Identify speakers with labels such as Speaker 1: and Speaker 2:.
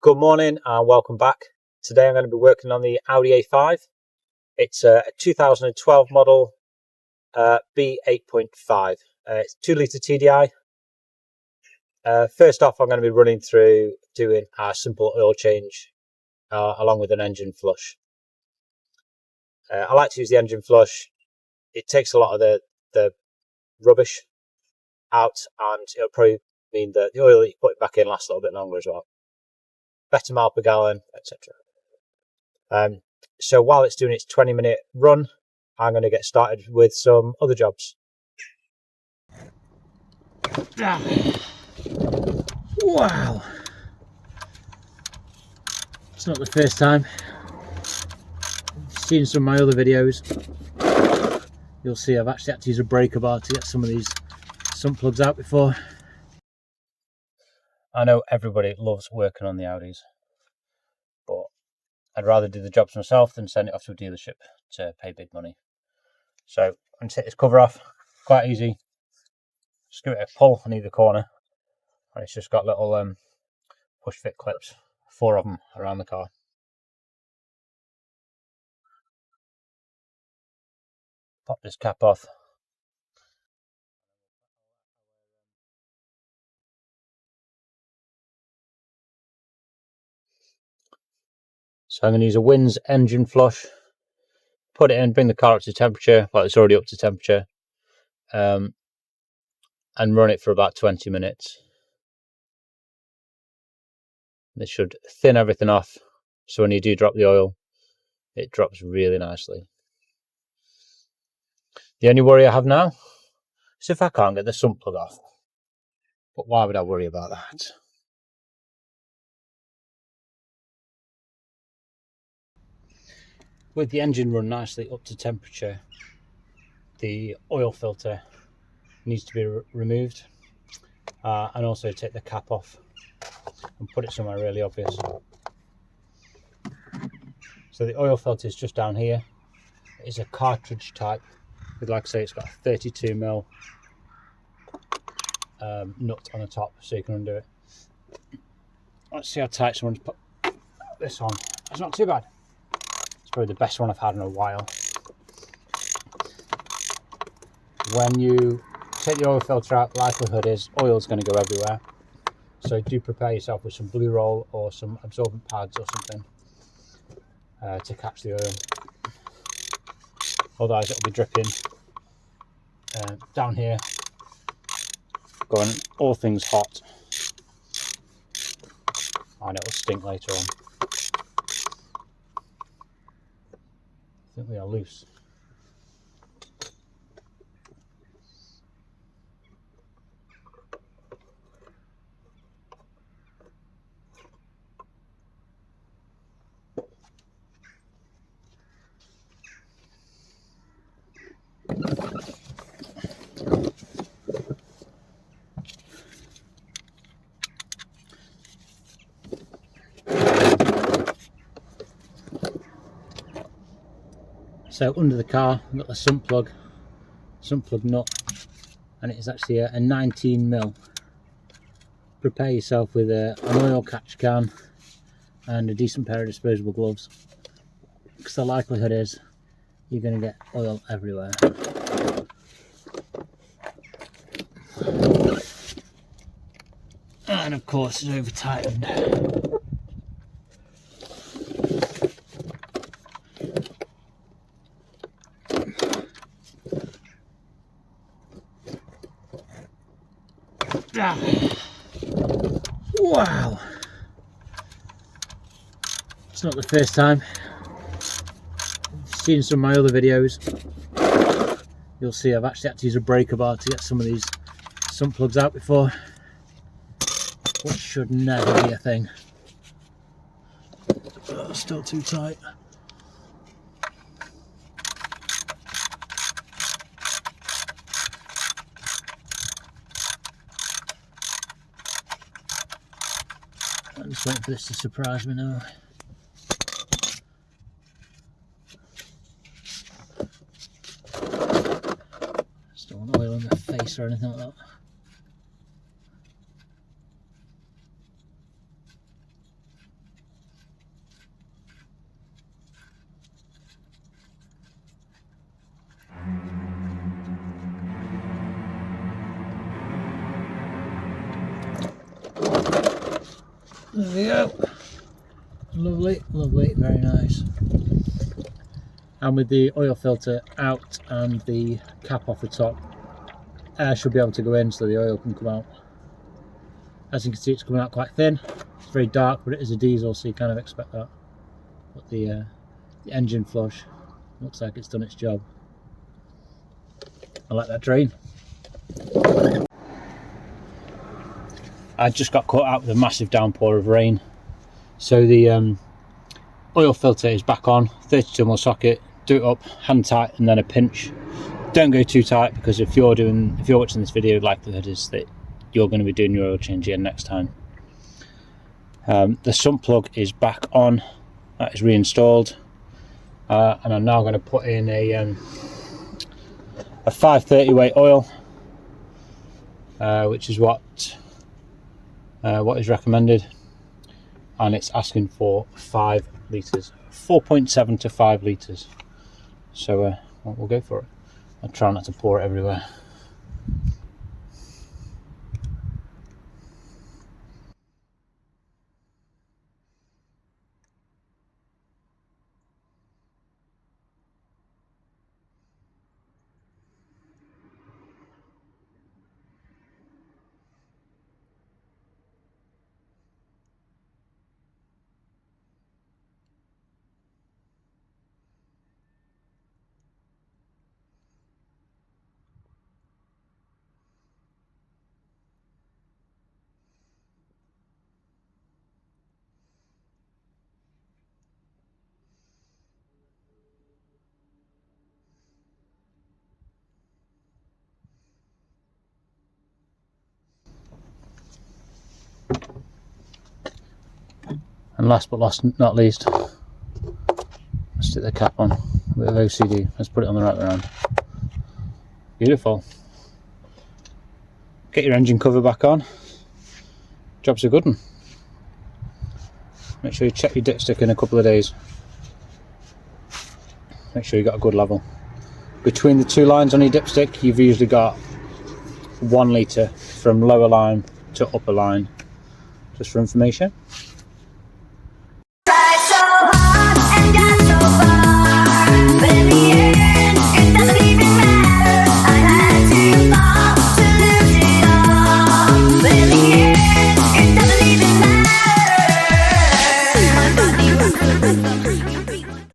Speaker 1: Good morning and welcome back. Today I'm going to be working on the Audi A5. It's a 2012 model B8.5. It's 2-litre TDI. First off, I'm going to be running through doing a simple oil change along with an engine flush. I like to use the engine flush. It takes a lot of the rubbish out, and it'll probably mean that the oil that you put back in lasts a little bit longer as well. Better mile per gallon, etc. So while it's doing its 20-minute run, I'm going to get started with some other jobs. Wow! It's not the first time. If you've seen some of my other videos, you'll see I've actually had to use a breaker bar to get some of these sump plugs out before. I know everybody loves working on the Audis, but I'd rather do the jobs myself than send it off to a dealership to pay big money. So I'm going to take this cover off, quite easy. Just give it a pull on either corner, and it's just got little push fit clips, 4 of them around the car. Pop this cap off. So I'm going to use a Win's engine flush, put it in, bring the car up to temperature, well, it's already up to temperature, and run it for about 20 minutes. This should thin everything off, so when you do drop the oil, it drops really nicely. The only worry I have now is if I can't get the sump plug off. But why would I worry about that? With the engine run nicely up to temperature, the oil filter needs to be removed, and also take the cap off and put it somewhere really obvious. So the oil filter is just down here. It is a cartridge type with, like I say, it's got a 32mm nut on the top so you can undo it. Let's see how tight someone's put this on. It's not too bad. It's probably the best one I've had in a while. When you take the oil filter out, the likelihood is oil's going to go everywhere. So do prepare yourself with some blue roll or some absorbent pads or something to catch the oil. Otherwise it'll be dripping down here, going all things hot, and it'll stink later on. I think we are loose. So under the car, I've got the sump plug nut, and it is actually a 19mm. Prepare yourself with an oil catch can and a decent pair of disposable gloves, because the likelihood is you're going to get oil everywhere. And of course it's over tightened. Wow! It's not the first time. If you've seen some of my other videos, you'll see I've actually had to use a breaker bar to get some of these sump plugs out before, which should never be a thing. Oh, still too tight. I'm just waiting for this to surprise me now. Just don't want oil on my face or anything like that. There we go. Lovely, lovely, very nice. And with the oil filter out and the cap off the top, air should be able to go in so the oil can come out. As you can see, it's coming out quite thin. It's very dark, but it is a diesel, so you kind of expect that. But the engine flush looks like it's done its job. I like that drain. I just got caught out with a massive downpour of rain, so the oil filter is back on. 32mm socket. Do it up, hand tight, and then a pinch. Don't go too tight, because if you're watching this video, likelihood is that you're going to be doing your oil change again next time. The sump plug is back on. That is reinstalled, and I'm now going to put in a 530 weight oil, which is what is recommended, and it's asking for 5 litres, 4.7 to 5 litres. So we'll go for it. I'll try not to pour it everywhere. And last but not least, let's stick the cap on. A bit of OCD. Let's put it on the right way around. Beautiful. Get your engine cover back on. Job's a good one. Make sure you check your dipstick in a couple of days. Make sure you got a good level. Between the 2 lines on your dipstick, you've usually got 1 litre from lower line to upper line, just for information.